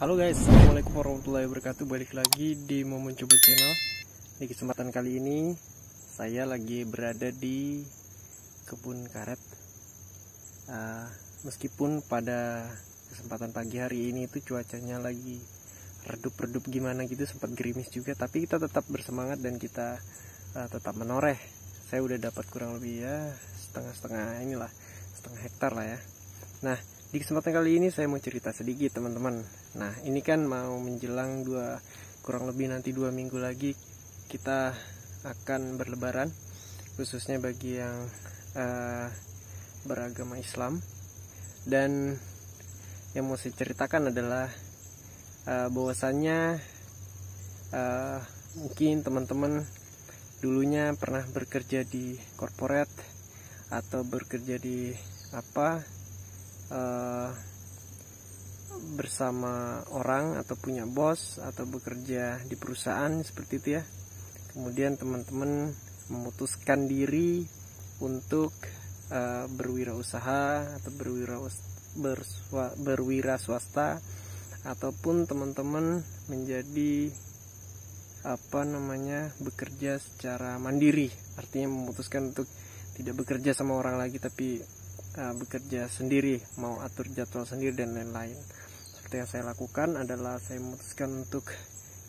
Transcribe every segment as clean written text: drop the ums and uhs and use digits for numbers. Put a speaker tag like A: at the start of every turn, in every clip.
A: Halo guys, assalamualaikum warahmatullahi wabarakatuh. Balik lagi di Momen Coba Channel. Di kesempatan kali ini saya lagi berada di kebun karet. Meskipun pada kesempatan pagi hari ini itu cuacanya lagi redup-redup gimana gitu, sempat gerimis juga, tapi kita tetap bersemangat dan kita tetap menoreh. Saya udah dapat kurang lebih ya setengah hektar lah ya. Nah, di kesempatan kali ini saya mau cerita sedikit teman-teman. Nah, ini kan mau menjelang kurang lebih nanti 2 minggu lagi kita akan berlebaran, khususnya bagi yang beragama Islam. Dan yang mau saya ceritakan adalah bahwasannya mungkin teman-teman dulunya pernah bekerja di korporat atau bekerja di bersama orang atau punya bos atau bekerja di perusahaan seperti itu ya. Kemudian teman-teman memutuskan diri untuk berwirausaha atau berwira swasta, ataupun teman-teman menjadi bekerja secara mandiri, artinya memutuskan untuk tidak bekerja sama orang lagi tapi bekerja sendiri, mau atur jadwal sendiri dan lain-lain. Seperti yang saya lakukan adalah saya memutuskan untuk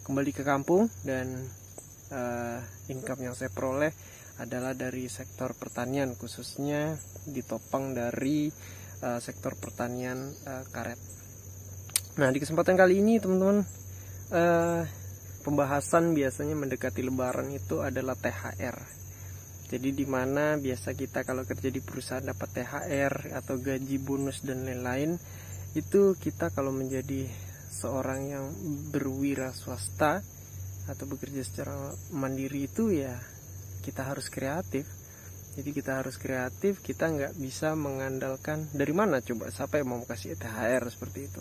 A: kembali ke kampung, dan income yang saya peroleh adalah dari sektor pertanian, khususnya ditopang dari sektor pertanian karet. Nah, di kesempatan kali ini teman-teman, pembahasan biasanya mendekati lebaran itu adalah THR. Jadi dimana biasa kita kalau kerja di perusahaan dapat THR atau gaji bonus dan lain-lain, itu kita kalau menjadi seorang yang berwira swasta atau bekerja secara mandiri itu ya kita harus kreatif. Jadi kita harus kreatif, kita nggak bisa mengandalkan dari mana coba siapa yang mau kasih THR seperti itu.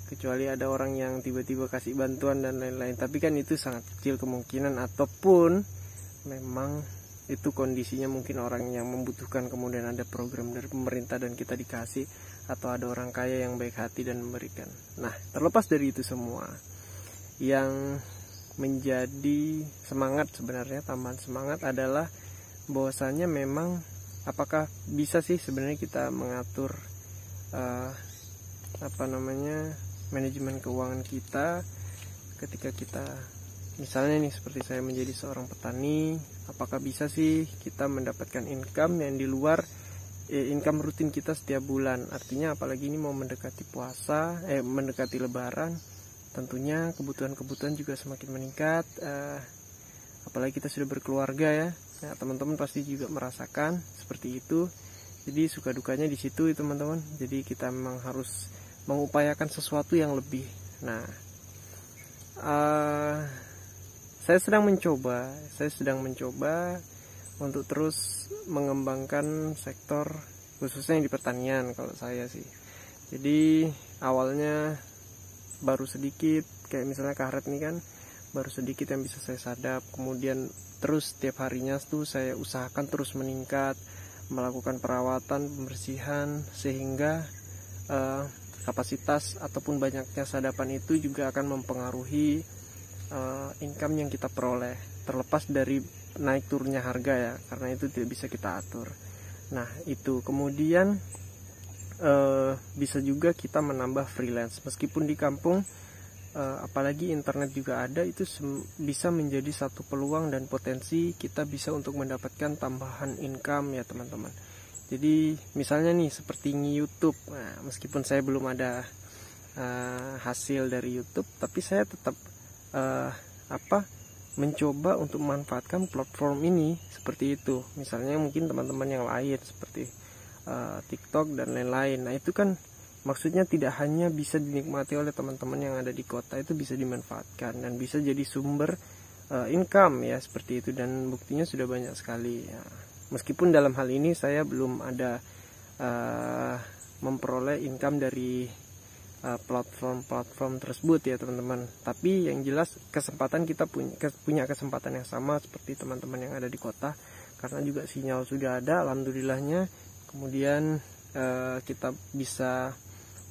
A: Kecuali ada orang yang tiba-tiba kasih bantuan dan lain-lain, tapi kan itu sangat kecil kemungkinan, ataupun memang itu kondisinya mungkin orang yang membutuhkan, kemudian ada program dari pemerintah dan kita dikasih, atau ada orang kaya yang baik hati dan memberikan. Nah, terlepas dari itu semua, yang menjadi semangat sebenarnya, tambahan semangat adalah bahwasanya memang apakah bisa sih sebenarnya kita mengatur manajemen keuangan kita ketika kita misalnya nih seperti saya menjadi seorang petani. Apakah bisa sih kita mendapatkan income yang di luar income rutin kita setiap bulan? Artinya apalagi ini mau mendekati mendekati lebaran, tentunya kebutuhan-kebutuhan juga semakin meningkat. Apalagi kita sudah berkeluarga ya. Nah, teman-teman pasti juga merasakan seperti itu. Jadi suka dukanya di situ teman-teman. Jadi kita memang harus mengupayakan sesuatu yang lebih. Nah, saya sedang mencoba untuk terus mengembangkan sektor khususnya di pertanian kalau saya sih. Jadi awalnya baru sedikit, kayak misalnya karet nih kan baru sedikit yang bisa saya sadap, kemudian terus setiap harinya tuh saya usahakan terus meningkat, melakukan perawatan, pembersihan, sehingga kapasitas ataupun banyaknya sadapan itu juga akan mempengaruhi income yang kita peroleh, terlepas dari naik turunnya harga ya, karena itu tidak bisa kita atur. Nah, itu kemudian bisa juga kita menambah freelance meskipun di kampung, apalagi internet juga ada, itu bisa menjadi satu peluang dan potensi kita bisa untuk mendapatkan tambahan income ya teman-teman. Jadi misalnya nih seperti YouTube, nah, meskipun saya belum ada hasil dari YouTube, tapi saya tetap mencoba untuk memanfaatkan platform ini seperti itu. Misalnya mungkin teman-teman yang lain seperti TikTok dan lain-lain. Nah, itu kan maksudnya tidak hanya bisa dinikmati oleh teman-teman yang ada di kota, itu bisa dimanfaatkan dan bisa jadi sumber income ya seperti itu, dan buktinya sudah banyak sekali ya. Meskipun dalam hal ini saya belum ada memperoleh income dari platform tersebut ya teman-teman, tapi yang jelas kesempatan kita punya kesempatan yang sama seperti teman-teman yang ada di kota, karena juga sinyal sudah ada alhamdulillahnya. Kemudian kita bisa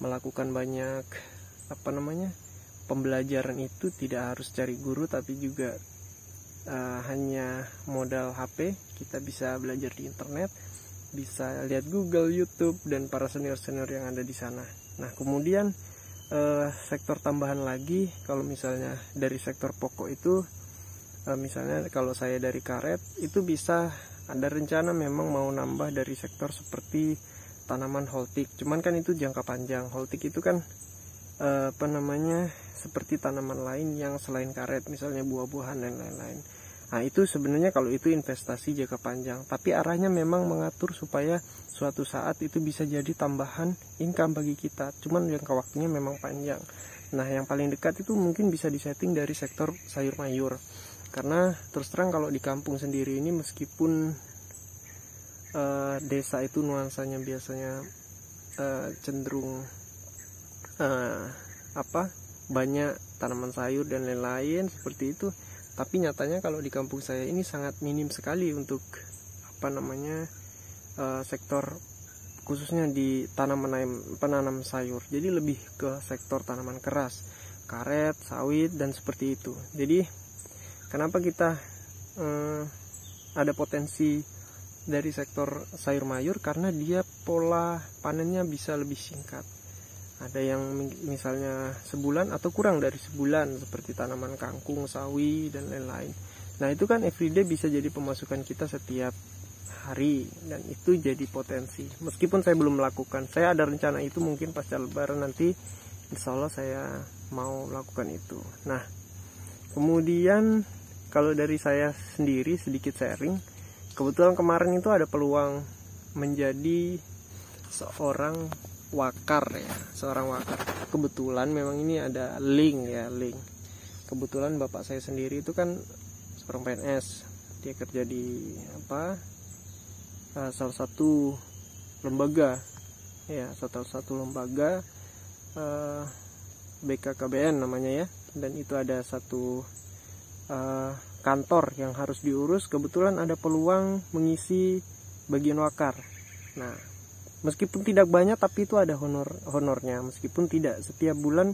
A: melakukan banyak pembelajaran itu tidak harus cari guru, tapi juga hanya modal HP. Kita bisa belajar di internet, bisa lihat Google, YouTube, dan para senior-senior yang ada di sana. Nah, kemudian sektor tambahan lagi, kalau misalnya dari sektor pokok itu, misalnya kalau saya dari karet, itu bisa ada rencana memang mau nambah dari sektor seperti tanaman holtik. Cuman kan itu jangka panjang. Holtik itu kan seperti tanaman lain yang selain karet, misalnya buah-buahan dan lain-lain. Nah, itu sebenarnya kalau itu investasi jangka panjang, tapi arahnya memang mengatur supaya suatu saat itu bisa jadi tambahan income bagi kita. Cuman jangka waktunya memang panjang. Nah, yang paling dekat itu mungkin bisa disetting dari sektor sayur mayur. Karena terus terang kalau di kampung sendiri ini, meskipun desa itu nuansanya biasanya cenderung banyak tanaman sayur dan lain-lain seperti itu, tapi nyatanya kalau di kampung saya ini sangat minim sekali untuk sektor khususnya di penanam sayur. Jadi lebih ke sektor tanaman keras, karet, sawit, dan seperti itu. Jadi kenapa kita ada potensi dari sektor sayur mayur? Karena dia pola panennya bisa lebih singkat. Ada yang misalnya sebulan atau kurang dari sebulan, seperti tanaman kangkung, sawi, dan lain-lain. Nah, itu kan everyday bisa jadi pemasukan kita setiap hari, dan itu jadi potensi. Meskipun saya belum melakukan, saya ada rencana itu mungkin pasca lebaran nanti, insya Allah saya mau melakukan itu. Nah, kemudian kalau dari saya sendiri sedikit sharing, kebetulan kemarin itu ada peluang menjadi seorang wakar. Kebetulan memang ini ada link. Kebetulan bapak saya sendiri itu kan seorang PNS, dia kerja di salah satu lembaga BKKBN namanya ya, dan itu ada satu kantor yang harus diurus. Kebetulan ada peluang mengisi bagian wakar. Nah, meskipun tidak banyak, tapi itu ada honornya. Meskipun tidak setiap bulan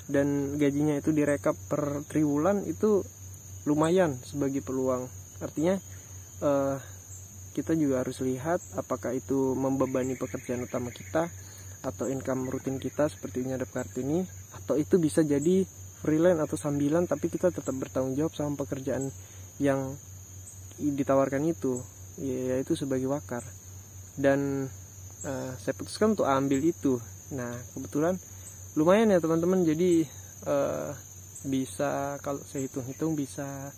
A: dan gajinya itu direkap per triwulan, itu lumayan sebagai peluang. Artinya kita juga harus lihat apakah itu membebani pekerjaan utama kita atau income rutin kita seperti Penyadap Kartini, atau itu bisa jadi freelance atau sambilan, tapi kita tetap bertanggung jawab sama pekerjaan yang ditawarkan itu, yaitu sebagai wakar. Dan saya putuskan untuk ambil itu. Nah, kebetulan lumayan ya teman-teman. Jadi bisa, kalau saya hitung-hitung bisa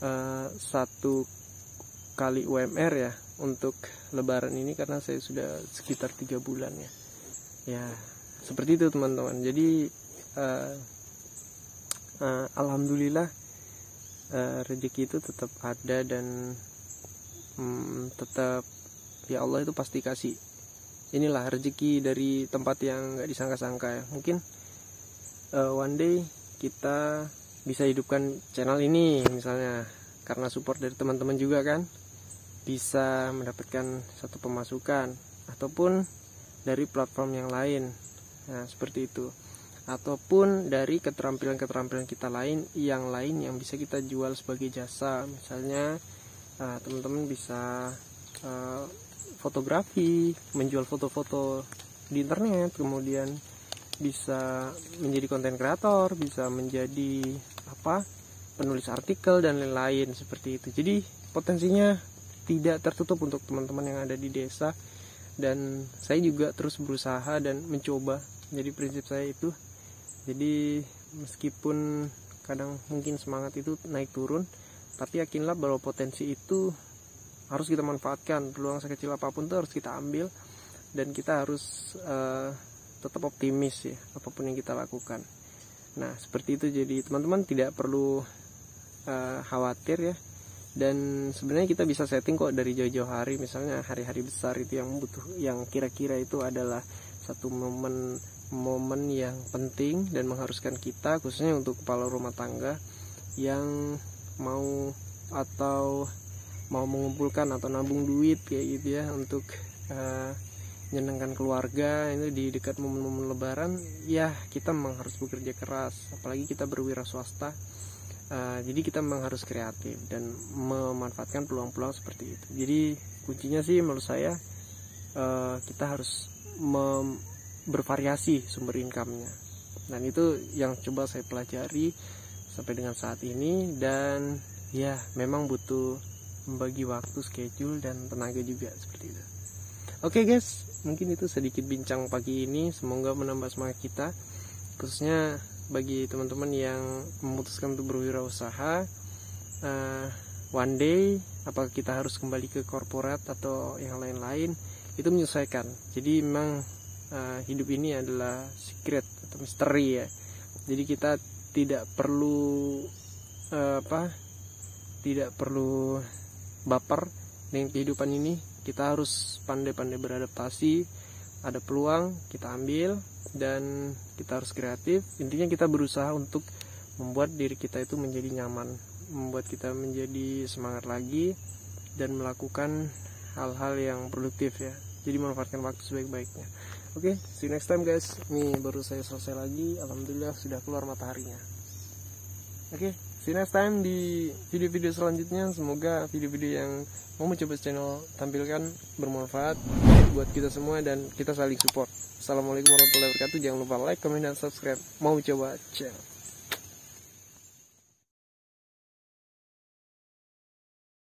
A: 1 kali UMR ya untuk lebaran ini, karena saya sudah sekitar 3 bulan ya seperti itu teman-teman. Jadi alhamdulillah rezeki itu tetap ada, dan tetap ya Allah itu pasti kasih. Inilah rezeki dari tempat yang gak disangka-sangka ya. Mungkin one day kita bisa hidupkan channel ini misalnya, karena support dari teman-teman juga kan, bisa mendapatkan satu pemasukan, ataupun dari platform yang lain. Nah, seperti itu. Ataupun dari keterampilan-keterampilan kita yang bisa kita jual sebagai jasa. Misalnya teman-teman bisa fotografi, menjual foto-foto di internet, kemudian bisa menjadi konten kreator, bisa menjadi penulis artikel dan lain-lain seperti itu. Jadi potensinya tidak tertutup untuk teman-teman yang ada di desa, dan saya juga terus berusaha dan mencoba. Jadi prinsip saya itu, jadi meskipun kadang mungkin semangat itu naik turun, tapi yakinlah bahwa potensi itu harus kita manfaatkan. Peluang sekecil apapun itu harus kita ambil, dan kita harus tetap optimis ya apapun yang kita lakukan. Nah, seperti itu. Jadi teman-teman tidak perlu khawatir ya. Dan sebenarnya kita bisa setting kok dari jauh-jauh hari. Misalnya hari-hari besar itu yang kira-kira itu adalah satu momen yang penting dan mengharuskan kita, khususnya untuk kepala rumah tangga yang mau mengumpulkan atau nabung duit kayak gitu ya, untuk menyenangkan keluarga itu di dekat momen-momen lebaran, ya kita memang harus bekerja keras, apalagi kita berwira swasta. Jadi kita memang harus kreatif dan memanfaatkan peluang-peluang seperti itu. Jadi kuncinya sih menurut saya kita harus bervariasi sumber income-nya. Dan itu yang coba saya pelajari sampai dengan saat ini, dan ya memang butuh membagi waktu, schedule, dan tenaga juga seperti itu. Oke guys, mungkin itu sedikit bincang pagi ini, semoga menambah semangat kita, khususnya bagi teman-teman yang memutuskan untuk berwirausaha. One day apakah kita harus kembali ke korporat atau yang lain-lain, itu menyesuaikan. Jadi memang hidup ini adalah secret atau misteri ya. Jadi kita tidak perlu tidak perlu baper dengan kehidupan ini. Kita harus pandai-pandai beradaptasi. Ada peluang kita ambil, dan kita harus kreatif. Intinya kita berusaha untuk membuat diri kita itu menjadi nyaman, membuat kita menjadi semangat lagi, dan melakukan hal-hal yang produktif ya. Jadi manfaatkan waktu sebaik-baiknya. Oke, see you next time guys. Ini baru saya selesai lagi, alhamdulillah sudah keluar mataharinya. Oke, see you next time di video-video selanjutnya. Semoga video-video yang mau mencoba channel tampilkan bermanfaat buat kita semua, dan kita saling support. Assalamualaikum warahmatullahi wabarakatuh. Jangan lupa like, comment, dan subscribe. Mau coba channel.